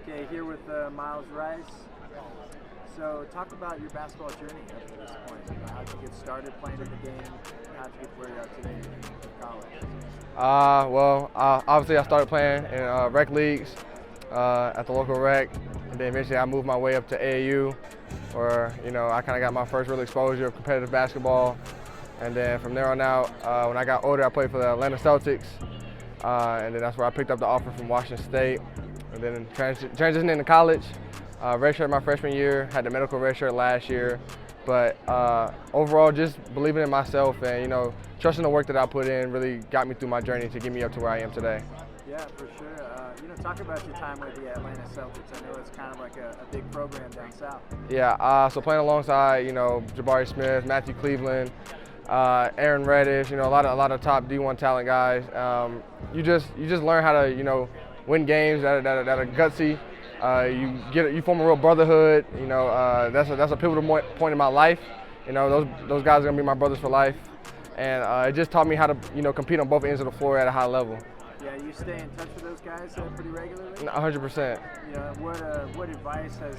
Okay, here with Myles Rice. So talk about your basketball journey up to this point. How'd you get started playing in the game? How'd you get to where you are today in college? Obviously I started playing in rec leagues at the local rec, and then eventually I moved my way up to AAU, where I kind of got my first real exposure of competitive basketball. And then from there on out, when I got older, I played for the Atlanta Celtics, and then that's where I picked up the offer from Washington State. And then transitioned into college, redshirt my freshman year, had the medical redshirt last year. But overall, just believing in myself and trusting the work that I put in really got me through my journey to get me up to where I am today. Yeah, for sure. Talk about your time with the Atlanta Celtics. I know it's kind of like a big program down south. Yeah, so playing alongside Jabari Smith, Matthew Cleveland, Aaron Reddish, a lot of top D1 talent guys. You just learn how to win games that are gutsy. You form a real brotherhood. That's a pivotal point in my life. Those guys are gonna be my brothers for life, and it just taught me how to compete on both ends of the floor at a high level. Yeah, you stay in touch with those guys pretty regularly? 100%. What advice has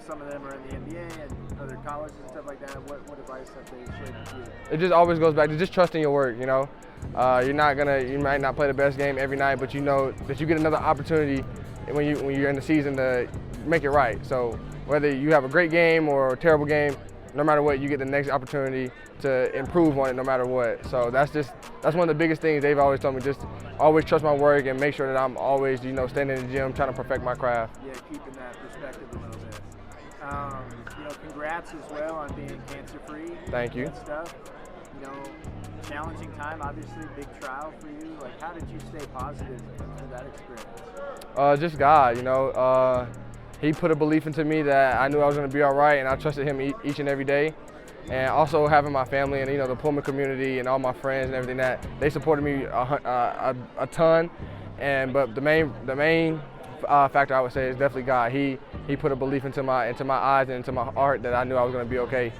some of them are in the NBA and other colleges and stuff like that? What advice have they shared with you? It just always goes back to just trusting your work. You might not play the best game every night, but you know that you get another opportunity when you're in the season to make it right. So whether you have a great game or a terrible game, no matter what, you get the next opportunity to improve on it no matter what. So that's one of the biggest things they've always told me, just always trust my work and make sure that I'm always staying in the gym trying to perfect my craft. Yeah, keeping that perspective a little bit. Congrats as well on being cancer-free. Thank you. And stuff. Challenging time, obviously, big trial for you. Like, how did you stay positive through that experience? Just God, he put a belief into me that I knew I was going to be all right, and I trusted him each and every day. And also having my family and the Pullman community and all my friends and everything, that they supported me a ton. But the main factor I would say is definitely God. He put a belief into my eyes and into my heart that I knew I was going to be okay.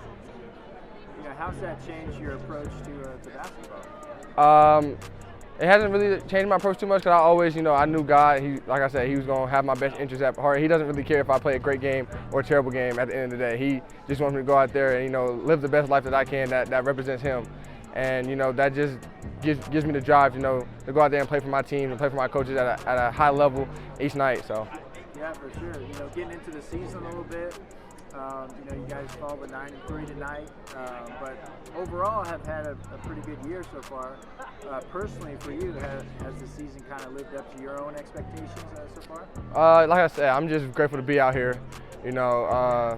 How's that changed your approach to basketball? It hasn't really changed my approach too much, because I always, I knew God. Like I said, he was going to have my best interests at heart. He doesn't really care if I play a great game or a terrible game at the end of the day. He just wants me to go out there and, live the best life that I can that represents him. And, that just gives me the drive, to go out there and play for my team and play for my coaches at a high level each night. So. Yeah, for sure. Getting into the season a little bit. You guys fall with 9-3 tonight, but overall have had a pretty good year so far. Personally, for you, has the season kind of lived up to your own expectations so far? Like I said, I'm just grateful to be out here. I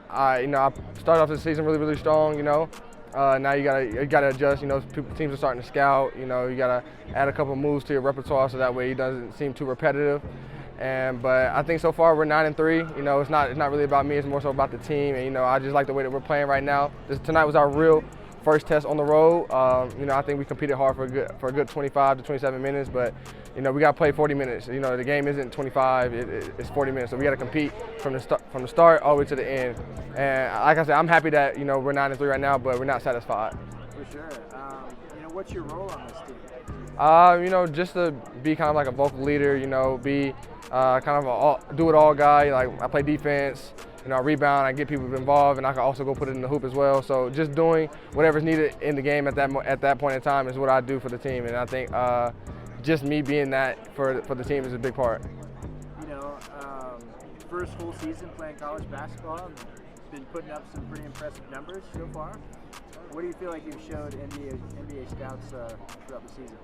started off the season really strong. Now you gotta adjust. Teams are starting to scout. You gotta add a couple moves to your repertoire so that way it doesn't seem too repetitive. But I think so far we're 9-3. It's not really about me. It's more so about the team. And I just like the way that we're playing right now. Tonight was our real first test on the road. I think we competed hard for a good 25 to 27 minutes. But we got to play 40 minutes. The game isn't 25. It's 40 minutes. So we got to compete from the start all the way to the end. And like I said, I'm happy that we're 9-3 right now, but we're not satisfied. For sure. What's your role on this team? Just to be kind of like a vocal leader. Be kind of a do-it-all guy. Like, I play defense, I rebound, I get people involved, and I can also go put it in the hoop as well. So just doing whatever's needed in the game at that point in time is what I do for the team. And I think just me being that for the team is a big part. First full season playing college basketball, and been putting up some pretty impressive numbers so far. What do you feel like you've showed NBA scouts throughout the season?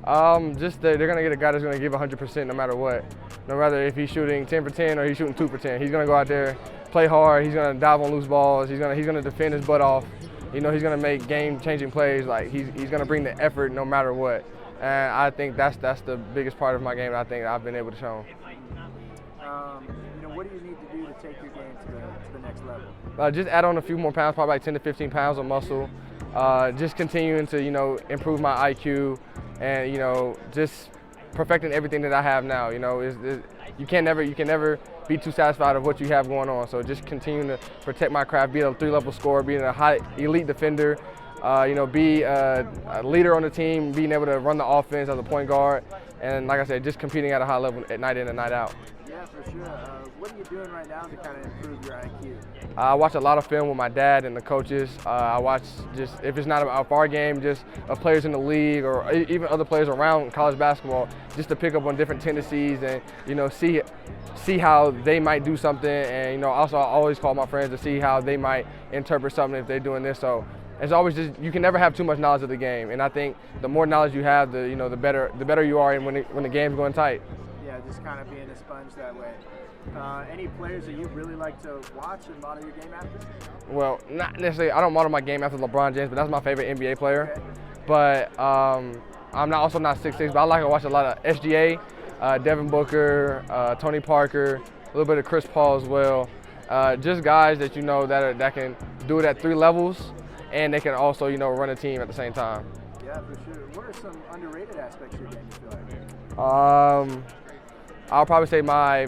They're going to get a guy that's going to give 100% no matter what. No matter if he's shooting 10 for 10 or he's shooting 2 for 10. He's going to go out there, play hard. He's going to dive on loose balls. He's going to defend his butt off. He's going to make game-changing plays. Like, he's going to bring the effort no matter what. And I think that's the biggest part of my game that I think I've been able to show. What do you need to do to take your game to the next level? Just add on a few more pounds, probably like 10 to 15 pounds of muscle. Just continuing to improve my IQ, and just perfecting everything that I have now. You can never be too satisfied of what you have going on. So just continuing to protect my craft, being a 3-level scorer, being a high elite defender, be a leader on the team, being able to run the offense as a point guard, and like I said, just competing at a high level at night in and night out. Yeah, for sure. What are you doing right now to kind of improve your IQ? I watch a lot of film with my dad and the coaches. I watch just, if it's not about our game, just of players in the league or even other players around college basketball, just to pick up on different tendencies and, see how they might do something. And, also I always call my friends to see how they might interpret something if they're doing this. So it's always just, you can never have too much knowledge of the game. And I think the more knowledge you have, the better you are when the game's going tight. Yeah, just kind of being a sponge that way. Any players that you really like to watch and model your game after? Well, not necessarily. I don't model my game after LeBron James, but that's my favorite NBA player. Okay. But I'm also not 6'6", but I like to watch a lot of SGA, Devin Booker, Tony Parker, a little bit of Chris Paul as well. Just guys that that can do it at 3 levels, and they can also run a team at the same time. Yeah, for sure. What are some underrated aspects of your game, you feel like? I'll probably say my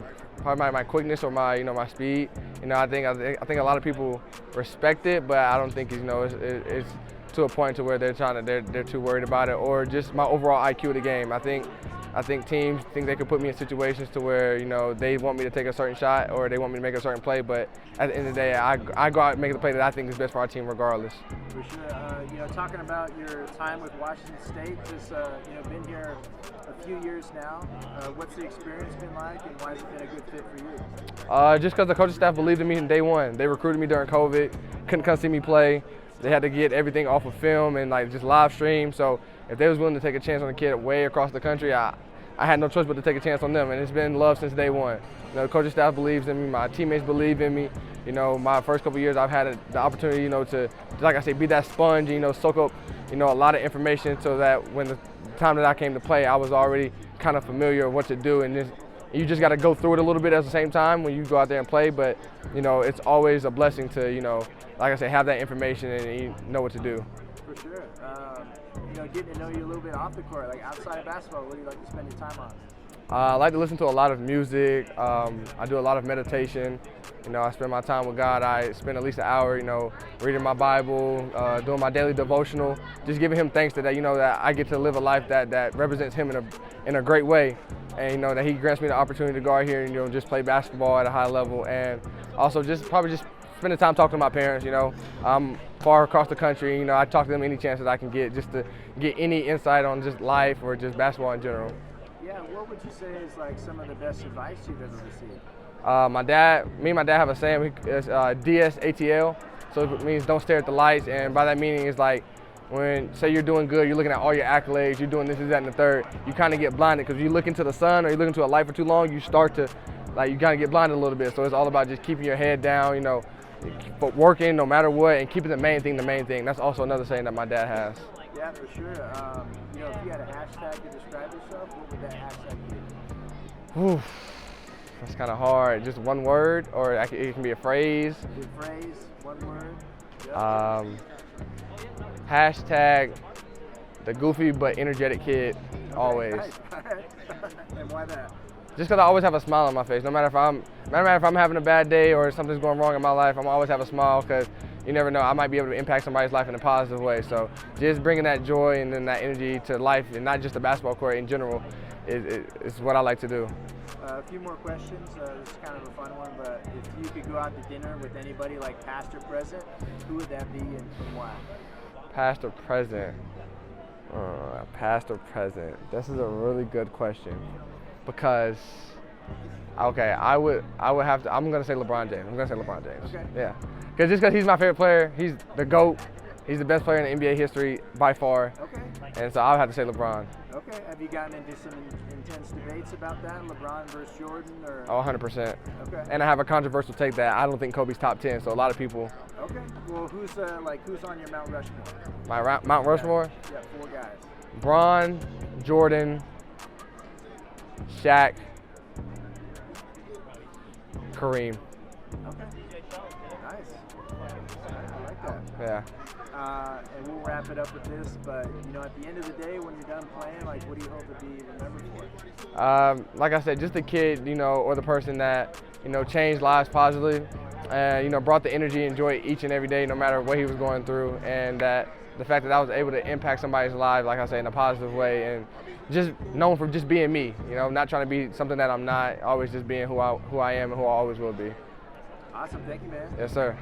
quickness or my speed. I think a lot of people respect it, but I don't think it's to a point to where they're too worried about it, or just my overall IQ of the game. I think teams think they could put me in situations to where they want me to take a certain shot or they want me to make a certain play, but at the end of the day, I go out and make the play that I think is best for our team regardless. For sure. Talking about your time with Washington State, just been here a few years now. What's the experience been like, and why has it been a good fit for you? Just because the coaching staff believed in me from day one. They recruited me during COVID, couldn't come see me play. They had to get everything off of film and just live stream. So if they was willing to take a chance on a kid way across the country, I had no choice but to take a chance on them, and it's been love since day one. The coaching staff believes in me, my teammates believe in me. My first couple of years I've had the opportunity, to, like I say, be that sponge, soak up, a lot of information, so that when the time that I came to play, I was already kind of familiar with what to do, and you just got to go through it a little bit at the same time when you go out there and play. But it's always a blessing to like I say, have that information and you know what to do. For sure. Getting to know you a little bit off the court, like outside of basketball, what do you like to spend your time on? I like to listen to a lot of music. I do a lot of meditation. I spend my time with God. I spend at least an hour, reading my Bible, doing my daily devotional, just giving Him thanks that that I get to live a life that represents Him in a great way, and that He grants me the opportunity to go out here and just play basketball at a high level, and also probably just spending time talking to my parents. I'm far across the country. I talk to them any chance that I can get, just to get any insight on just life or just basketball in general. Yeah, what would you say is like some of the best advice you've ever received? Me and my dad have a saying, it's DSATL, so it means don't stare at the lights, and by that meaning is like, when, say you're doing good, you're looking at all your accolades, you're doing this, that, and the third, you kind of get blinded, because you look into the sun or you look into a light for too long, you start to, you kind of get blinded a little bit. So it's all about just keeping your head down, but working no matter what, and keeping the main thing the main thing. That's also another saying that my dad has. Yeah, for sure. If you had a hashtag to describe yourself, what would that hashtag be? Whew. That's kind of hard. Just one word, or it can be a phrase. A phrase, one word. Yep. Hashtag the goofy but energetic kid, always. Nice. And why that? Just because I always have a smile on my face. No matter if I'm having a bad day or something's going wrong in my life, I'm always have a smile, because you never know, I might be able to impact somebody's life in a positive way. So just bringing that joy and then that energy to life, and not just the basketball court in general, is what I like to do. A few more questions. This is kind of a fun one, but if you could go out to dinner with anybody, like past or present, who would that be and why? Past or present? Past or present? This is a really good question, because okay, I would have to. I'm gonna say LeBron James. Okay. Yeah, because he's my favorite player. He's the GOAT. He's the best player in the NBA history by far. Okay. And so I would have to say LeBron. Okay. Have you gotten into some intense debates about that, LeBron versus Jordan, or? Oh, 100%. Okay. And I have a controversial take that I don't think Kobe's top 10. So a lot of people. Okay. Well, who's on your Mount Rushmore? My Mount Rushmore? Yeah, 4 guys. Bron, Jordan, Shaq, Kareem. Okay. Nice. I like that. Yeah. And we'll wrap it up with this, but at the end of the day, when you're done playing, what do you hope to be remembered for? Like I said, just the kid, or the person that, changed lives positively, and brought the energy and joy each and every day, no matter what he was going through, and that the fact that I was able to impact somebody's life, like I say, in a positive way, and just known for just being me, you know, not trying to be something that I'm not, always just being who I am and who I always will be. Awesome. Thank you, man. Yes, sir.